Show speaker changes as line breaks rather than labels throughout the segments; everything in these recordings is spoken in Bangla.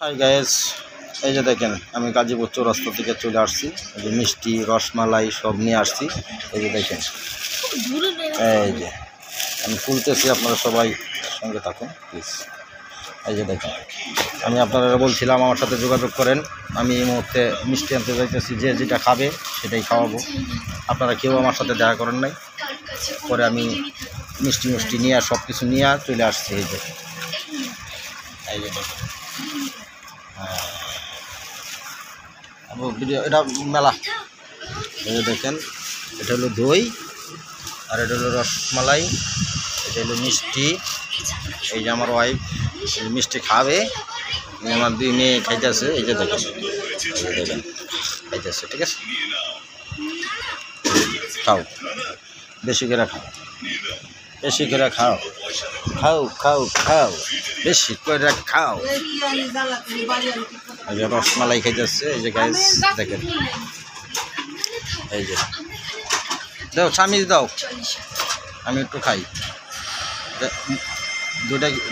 হাই গাইস, এই যে দেখেন আমি গাজীপুর চৌরাস্তা থেকে চলে আসছি। এই যে মিষ্টি রসমালাই সব নিয়ে আসছি। এই যে দেখেন, এই যে আমি খুলতেছি, আপনারা সবাই সঙ্গে থাকুন প্লিজ। এই যে দেখেন, আমি আপনারা বলছিলাম আমার সাথে যোগাযোগ করেন। আমি এই মুহূর্তে মিষ্টি আনতে যাইতেছি, যে যেটা খাবে সেটাই খাওয়াবো। আপনারা কেউ আমার সাথে দেখা করেন নাই, পরে আমি মিষ্টি নিয়ে সব কিছু নিয়ে চলে আসছি। এই যে দেখেন, ভিডিও এটা মেলা। এই যে দেখেন, এটা হলো দই, আর এটা হলো রসমালাই, এটা হলো মিষ্টি। এই যে আমার ওয়াইফ মিষ্টি খাবে, আমার দুই মেয়ে খাইতেছে। এই যে দেখেন, খাইতেছে। ঠিক আছে, খাও, বেশি করে খাও, বেশি করে খাও, খাও খাও খাও, বেশি করে খাও। এই যে রসমালাই খাইতেছে। এই যে গাইস দেখেন, এই যে দাও স্বামী দাও, আমি একটু খাই।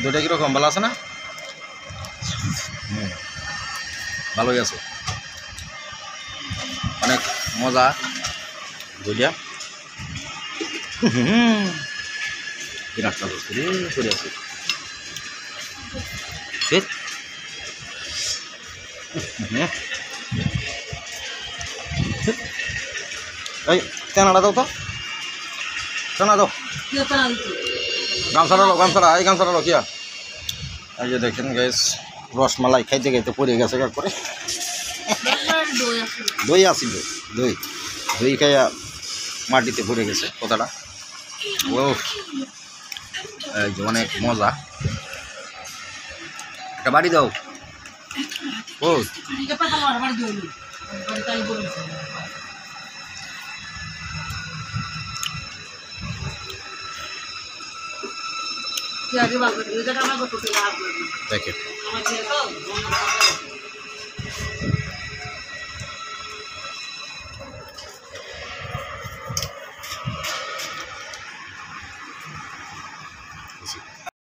দুইটা কীরকম ভালো আছে না? ভালোই আছে, অনেক মজা দুইটা। বিরাট করে আছে। এই তেনাটা দাও তো, তেনা দাও, গামছাটা লো, গামছাটা, এই গামছাটা লো কিয়া। এই যে দেখেন গাইস, রসমালাই খাইতে খাইতে পড়ে গেছে করে। দই আসিল, দই দই খাইয়া মাটিতে পড়ে গেছে কথাটা। ও এই যে অনেক মজা। একটা বাড়ি দাও। ও দেখেন,